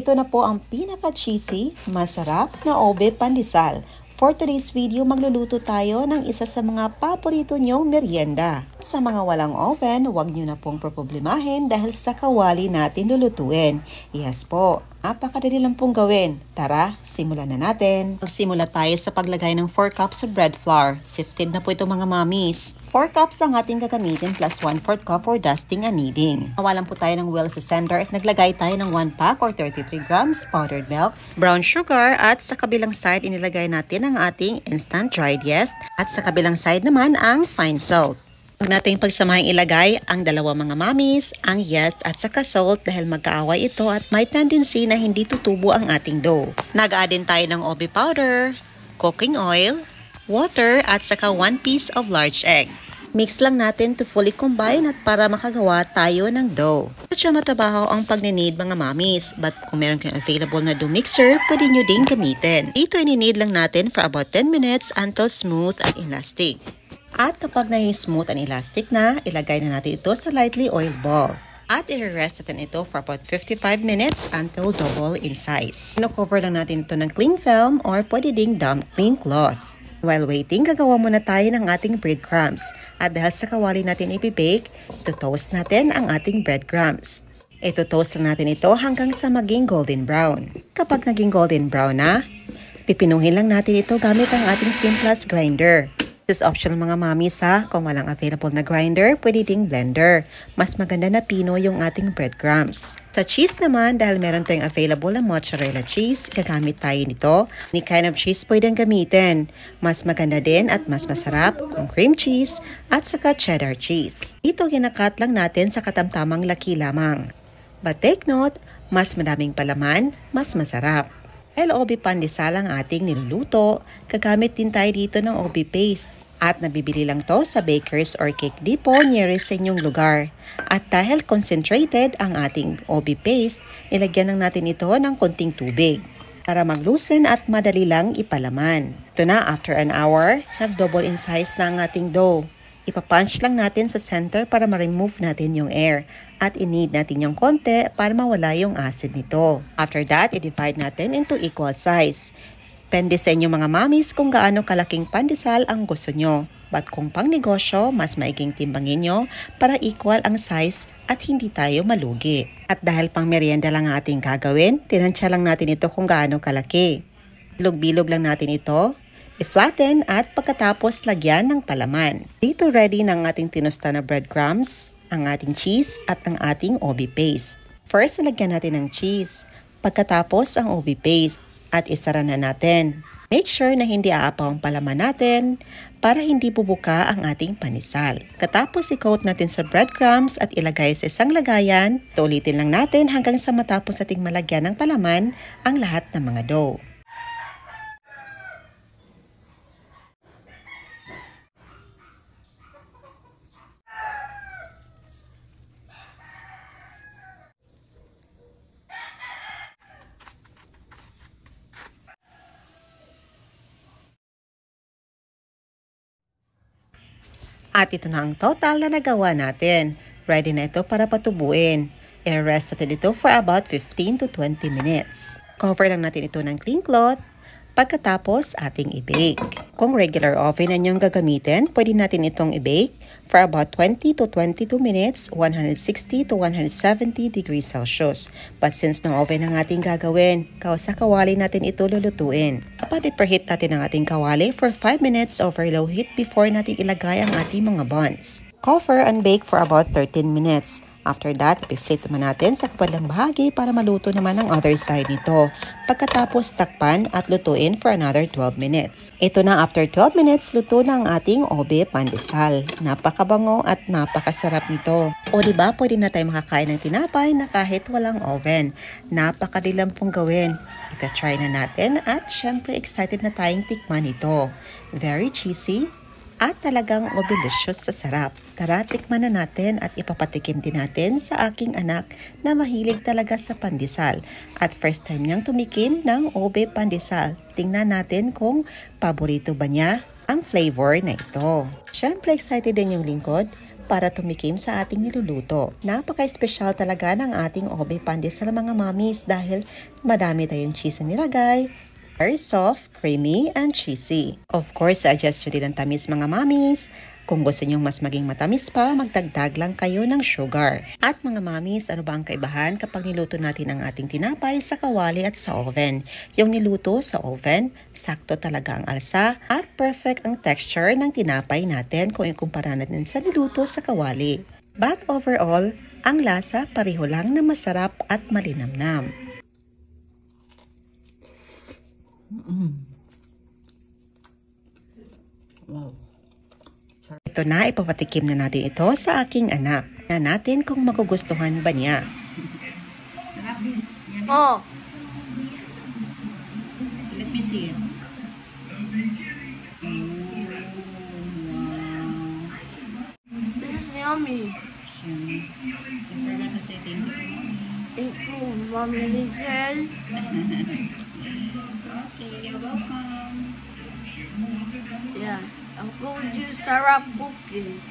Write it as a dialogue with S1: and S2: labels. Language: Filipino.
S1: Ito na po ang pinaka-cheesy, masarap na ube pandesal. For today's video, magluluto tayo ng isa sa mga paborito nyong merienda. Sa mga walang oven, huwag nyo na pong problemahin dahil sa kawali natin lulutuin. Yes po, napakadali lang pong gawin. Tara, simulan na natin. Magsimula tayo sa paglagay ng 4 cups of bread flour. Sifted na po ito mga mommies. 4 cups ang ating gagamitin plus 1/4 cup for dusting and kneading. Nawalan po tayo ng wheel sa center at naglagay tayo ng 1 pack or 33 grams powdered milk, brown sugar at sa kabilang side inilagay natin ang ating instant dried yeast at sa kabilang side naman ang fine salt. Huwag natin pagsamahing ilagay ang dalawa mga mommies, ang yeast at saka salt dahil magkaaway ito at may tendency na hindi tutubo ang ating dough. Nag-add din tayo ng ube powder, cooking oil, water at saka 1 piece of large egg. Mix lang natin to fully combine at para makagawa tayo ng dough. Medyo matabaho ang pagninid mga mommies, but kung meron kayong available na dough mixer, pwede nyo din gamitin. Ito ininid lang natin for about 10 minutes until smooth and elastic. At kapag naging smooth and elastic na, ilagay na natin ito sa lightly oiled ball. At i-rest natin ito for about 55 minutes until double in size. Cover lang natin ito ng cling film or pwede ding damp cling cloth. While waiting, gagawa muna tayo ng ating breadcrumbs. At dahil sa kawali natin ipibake, ito-toast natin ang ating breadcrumbs. Ito-toast lang natin ito hanggang sa maging golden brown. Kapag naging golden brown na, pipinuhin lang natin ito gamit ang ating Simplast grinder. This is optional mga mommies ha. Kung walang available na grinder, pwede ding blender. Mas maganda na pino yung ating breadcrumbs. Sa cheese naman, dahil meron tayong available na mozzarella cheese, gagamit tayo nito. Any kind of cheese pwedeng gamitin. Mas maganda din at mas masarap kung cream cheese at saka cheddar cheese. Ito ginakat lang natin sa katamtamang laki lamang. But take note, mas madaming palaman, mas masarap. Ube pandesal ang ating niluluto, gagamit din tayo dito ng ube paste. At nabibili lang to sa bakers or cake depot nearest sa inyong lugar. At dahil concentrated ang ating ube paste, nilagyan lang natin ito ng konting tubig para mag-loosen at madali lang ipalaman. Ito na, after an hour, nag-double in size na ang ating dough. Ipapunch lang natin sa center para ma-remove natin yung air. At i-knead natin yung konti para mawala yung acid nito. After that, i-divide natin into equal size. Depende sa inyo mga mommies kung gaano kalaking pandesal ang gusto nyo. But kung pang negosyo, mas maiging timbangin nyo para equal ang size at hindi tayo malugi. At dahil pang merienda lang ang ating gagawin, tinansya lang natin ito kung gaano kalaki. Bilog-bilog lang natin ito, i-flatten at pagkatapos lagyan ng palaman. Dito ready ng ating tinusta na breadcrumbs, ang ating cheese at ang ating ube paste. First, lagyan natin ng cheese. Pagkatapos ang ube paste. At isara na natin. Make sure na hindi aapaw ang palaman natin para hindi bubuka ang ating panisal. Katapos i-coat natin sa breadcrumbs at ilagay sa isang lagayan, ulitin lang natin hanggang sa matapos ating malagyan ng palaman ang lahat ng mga dough. At ito na ang total na nagawa natin. Ready na ito para patubuin. I-rest natin ito for about 15 to 20 minutes. Cover lang natin ito ng clean cloth. Pagkatapos ating i-bake. Kung regular oven na niyong gagamitin, pwede natin itong i-bake for about 20 to 22 minutes, 160 to 170 degrees Celsius. But since ng oven ang ating gagawin, sa kawali natin ito lulutuin. Dapat i-preheat natin ang ating kawali for 5 minutes over low heat before natin ilagay ang ating mga buns. Cover and bake for about 13 minutes. After that, i-flip naman natin sa kabilang bahagi para maluto naman ang other side nito. Pagkatapos takpan at lutuin for another 12 minutes. Ito na, after 12 minutes, luto na ang ating ube pandesal. Napakabango at napakasarap nito. O diba, pwede na tayo makakain ng tinapay na kahit walang oven. Napakadilang pong gawin. Ika-try na natin at syempre excited na tayong tikman ito. Very cheesy. At talagang delicious sa sarap. Tara, tikman na natin at ipapatikim din natin sa aking anak na mahilig talaga sa pandesal. At first time niyang tumikim ng ube pandesal. Tingnan natin kung paborito ba niya ang flavor na ito. Siyempre excited din yung lingkod. para tumikim sa ating niluluto. Napaka-espesyal talaga ng ating ube pandesal mga mamis dahil madami tayong cheese na nilagay. Very soft, creamy, and cheesy. Of course, adjust nyo din ang tamis mga mamis. Kung gusto nyo mas maging matamis pa, magdagdag lang kayo ng sugar. At mga mamis, ano ba ang kaibahan kapag niluto natin ang ating tinapay sa kawali at sa oven? Yung niluto sa oven, sakto talaga ang alsa at perfect ang texture ng tinapay natin kung ikumpara natin sa niluto sa kawali. But overall, ang lasa pareho lang na masarap at malinamnam.
S2: Wow.
S1: Ito na, ipapatikim na natin ito sa aking anak. Na natin kung magugustuhan ba niya.
S2: Sarap. Yummy.
S3: Oh,
S2: Let me see it.
S3: this is yummy.
S2: Yummy. I forgot to say thank you to mommy.
S3: Thank you, Mommy Lizel.
S2: Okay, you're welcome.
S3: Yeah, I'm going to sarap cooking.